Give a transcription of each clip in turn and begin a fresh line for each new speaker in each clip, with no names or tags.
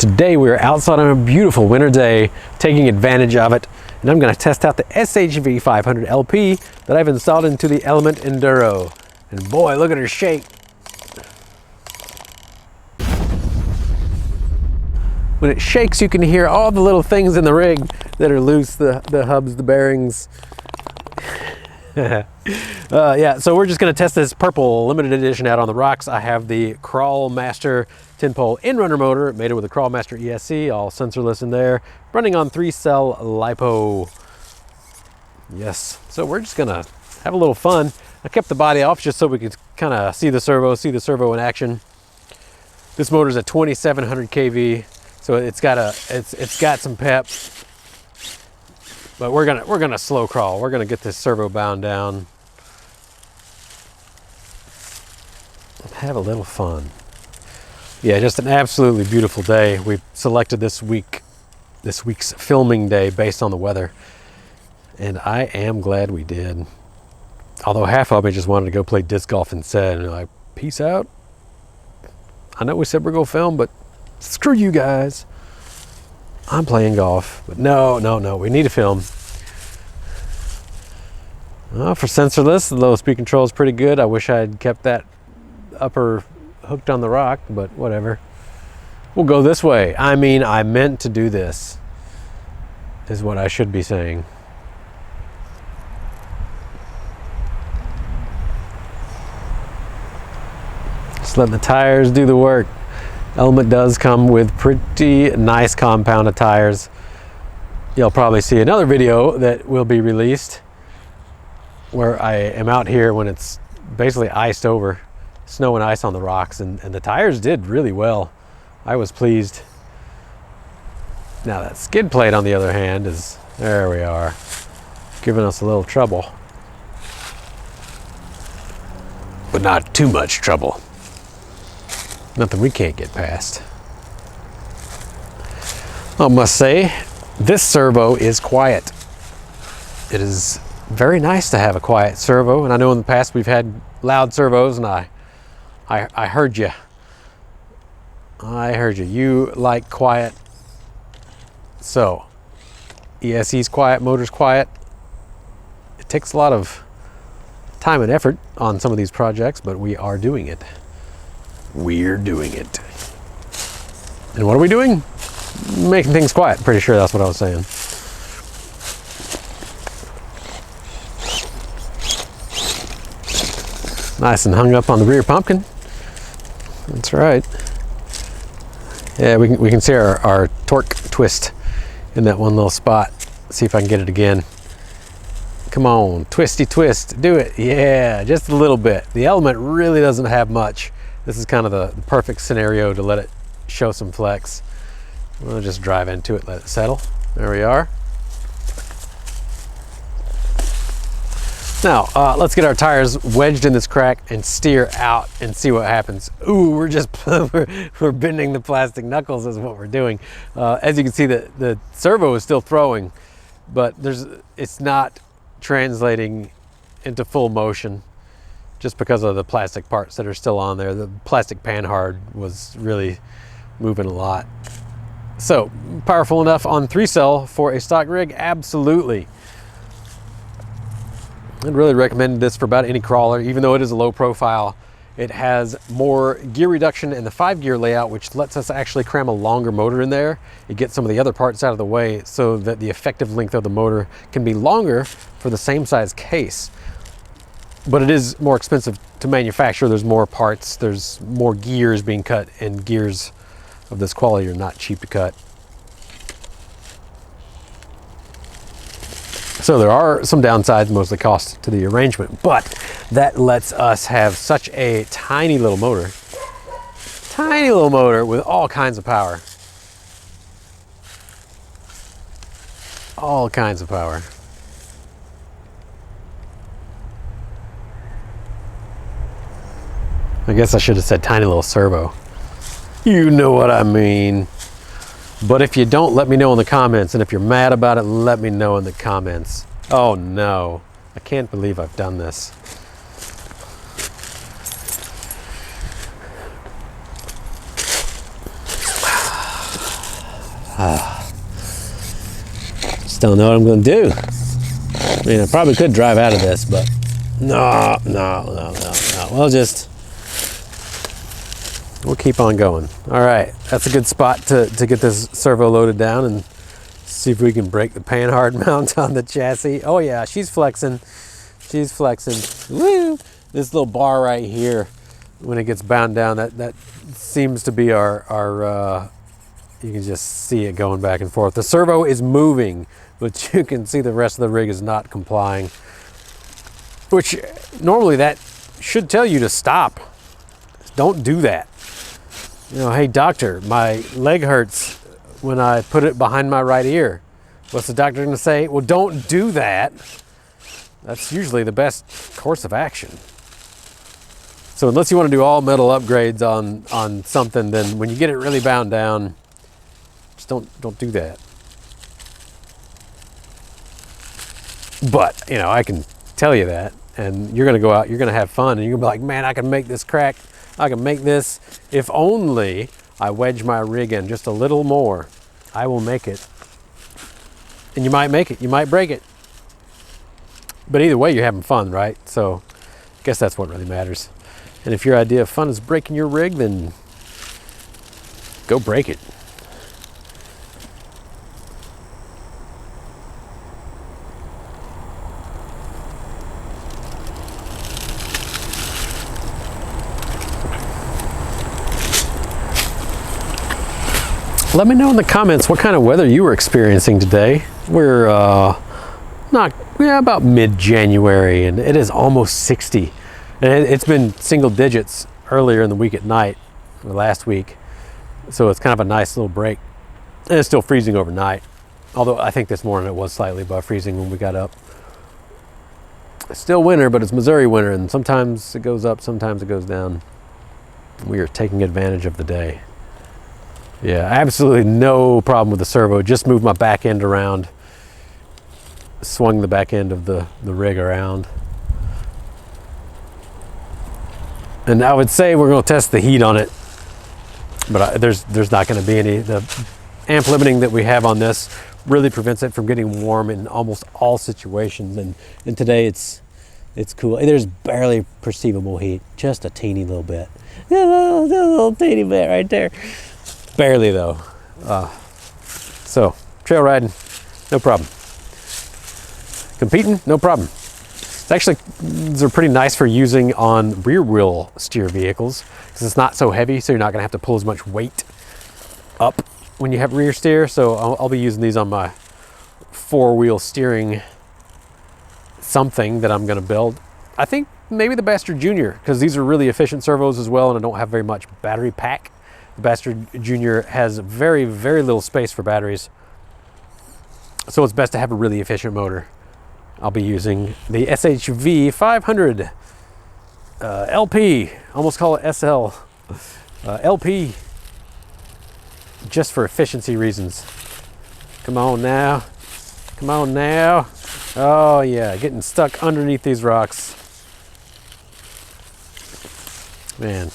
Today we are outside on a beautiful winter day, taking advantage of it, and I'm going to test out the SHV500 LP that I've installed into the Element Enduro. And boy, look at her shake. When it shakes, you can hear all the little things in the rig that are loose, the hubs, the bearings. Yeah, so we're just going to test this purple limited edition out on the rocks. I have the Crawl Master 10-pole in-runner motor, made it with a Crawl Master ESC, all sensorless in there, running on 3-cell LiPo. Yes, so we're just going to have a little fun. I kept the body off just so we could kind of see the servo in action. This motor's a 2700 kV, so it's got some pep. But we're gonna slow crawl. We're gonna get this servo bound down. Have a little fun. Yeah, just an absolutely beautiful day. We selected this week's filming day based on the weather, and I am glad we did. Although half of me just wanted to go play disc golf instead, and they're like, peace out. I know we said we're gonna film, but screw you guys. I'm playing golf, but no, we need to film. Well, for sensorless, the low speed control is pretty good. I wish I had kept that upper hooked on the rock, but whatever. We'll go this way. I mean, I meant to do this, is what I should be saying. Just letting the tires do the work. Element does come with pretty nice compound of tires. You'll probably see another video that will be released where I am out here when it's basically iced over, snow and ice on the rocks, and the tires did really well. I was pleased. Now that skid plate, on the other hand, is, there we are, giving us a little trouble. But not too much trouble. Nothing we can't get past. I must say, this servo is quiet. It is very nice to have a quiet servo, and I know in the past we've had loud servos, and I heard you. I heard you. You like quiet. So, ESC's quiet, motor's quiet. It takes a lot of time and effort on some of these projects, but we are doing it. We're doing it. And what are we doing? Making things quiet. Pretty sure that's what I was saying. Nice and hung up on the rear pumpkin. That's right. Yeah, we can see our torque twist in that one little spot. See if I can get it again. Come on, twisty twist. Do it. Yeah, just a little bit. The Element really doesn't have much. This is kind of the perfect scenario to let it show some flex. We'll just drive into it, let it settle. There we are. Now, let's get our tires wedged in this crack and steer out and see what happens. Ooh, we're bending the plastic knuckles is what we're doing. As you can see, the servo is still throwing, but it's not translating into full motion, just because of the plastic parts that are still on there. The plastic panhard was really moving a lot. So, powerful enough on 3-cell for a stock rig? Absolutely. I'd really recommend this for about any crawler, even though it is a low profile. It has more gear reduction in the 5-gear layout, which lets us actually cram a longer motor in there. It gets some of the other parts out of the way so that the effective length of the motor can be longer for the same size case. But it is more expensive to manufacture. There's more parts, there's more gears being cut, and gears of this quality are not cheap to cut. So there are some downsides, mostly cost to the arrangement, but that lets us have such a tiny little motor with all kinds of power. All kinds of power. I guess I should have said tiny little servo. You know what I mean. But if you don't, let me know in the comments. And if you're mad about it, let me know in the comments. Oh no, I can't believe I've done this. Just don't know what I'm going to do. I mean, I probably could drive out of this, but no. We'll keep on going. All right, that's a good spot to get this servo loaded down and see if we can break the panhard mount on the chassis. Oh yeah, she's flexing. She's flexing. Woo! This little bar right here, when it gets bound down, that seems to be our you can just see it going back and forth. The servo is moving, but you can see the rest of the rig is not complying, which normally that should tell you to stop. Don't do that. You know, hey doctor, my leg hurts when I put it behind my right ear. What's the doctor gonna say? Well, don't do that. That's usually the best course of action. So unless you want to do all metal upgrades on something, then when you get it really bound down, just don't do that. But, you know, I can tell you that, and you're gonna go out, you're gonna have fun, and you're gonna be like, man, I can make this crack. I can make this. If only I wedge my rig in just a little more, I will make it. And you might make it, you might break it. But either way, you're having fun, right? So I guess that's what really matters. And if your idea of fun is breaking your rig, then go break it. Let me know in the comments what kind of weather you were experiencing today. We're about mid-January, and it is almost 60. And it's been single digits earlier in the week at night, or last week. So it's kind of a nice little break. And it's still freezing overnight. Although I think this morning it was slightly above freezing when we got up. It's still winter, but it's Missouri winter, and sometimes it goes up, sometimes it goes down. We are taking advantage of the day. Yeah, absolutely no problem with the servo. Just moved my back end around. Swung the back end of the rig around. And I would say we're going to test the heat on it. But there's not going to be any. The amp limiting that we have on this really prevents it from getting warm in almost all situations. And today it's cool. There's barely perceivable heat. Just a teeny little bit. A little teeny bit right there. Barely though. So trail riding, no problem. Competing, no problem. It's actually, these are pretty nice for using on rear wheel steer vehicles because it's not so heavy, so you're not gonna have to pull as much weight up when you have rear steer. So I'll be using these on my 4-wheel steering something that I'm gonna build. I think maybe the Bastard Junior, because these are really efficient servos as well, and I don't have very much battery pack. The Bastard Junior has very, very little space for batteries. So it's best to have a really efficient motor. I'll be using the SHV500 LP, almost call it SL, LP, just for efficiency reasons. Come on now. Come on now. Oh yeah, getting stuck underneath these rocks. Man.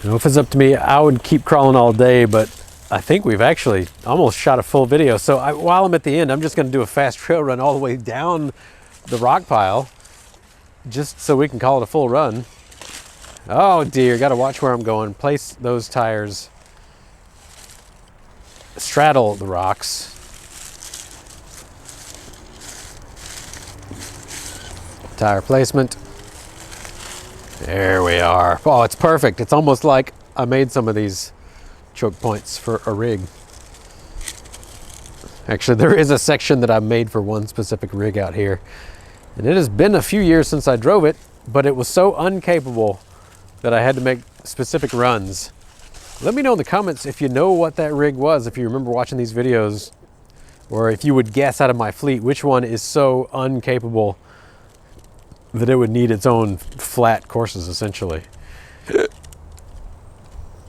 You know, if it's up to me, I would keep crawling all day, but I think we've actually almost shot a full video. So while I'm at the end, I'm just gonna do a fast trail run all the way down the rock pile, just so we can call it a full run. Oh dear, gotta watch where I'm going. Place those tires, straddle the rocks. Tire placement. There we are. Oh, it's perfect. It's almost like I made some of these choke points for a rig. Actually, there is a section that I made for one specific rig out here. And it has been a few years since I drove it, but it was so incapable that I had to make specific runs. Let me know in the comments if you know what that rig was, if you remember watching these videos, or if you would guess out of my fleet which one is so incapable that it would need its own flat courses, essentially.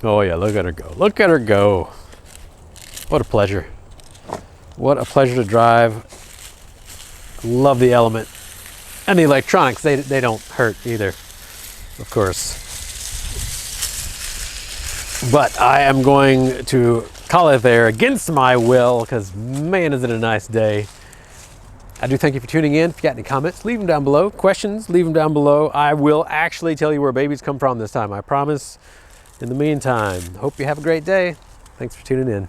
Oh yeah, look at her go. Look at her go. What a pleasure. What a pleasure to drive. Love the Element. And the electronics, they don't hurt either, of course. But I am going to call it there against my will, because man, is it a nice day. I do thank you for tuning in. If you got any comments, leave them down below. Questions, leave them down below. I will actually tell you where babies come from this time, I promise. In the meantime, hope you have a great day. Thanks for tuning in.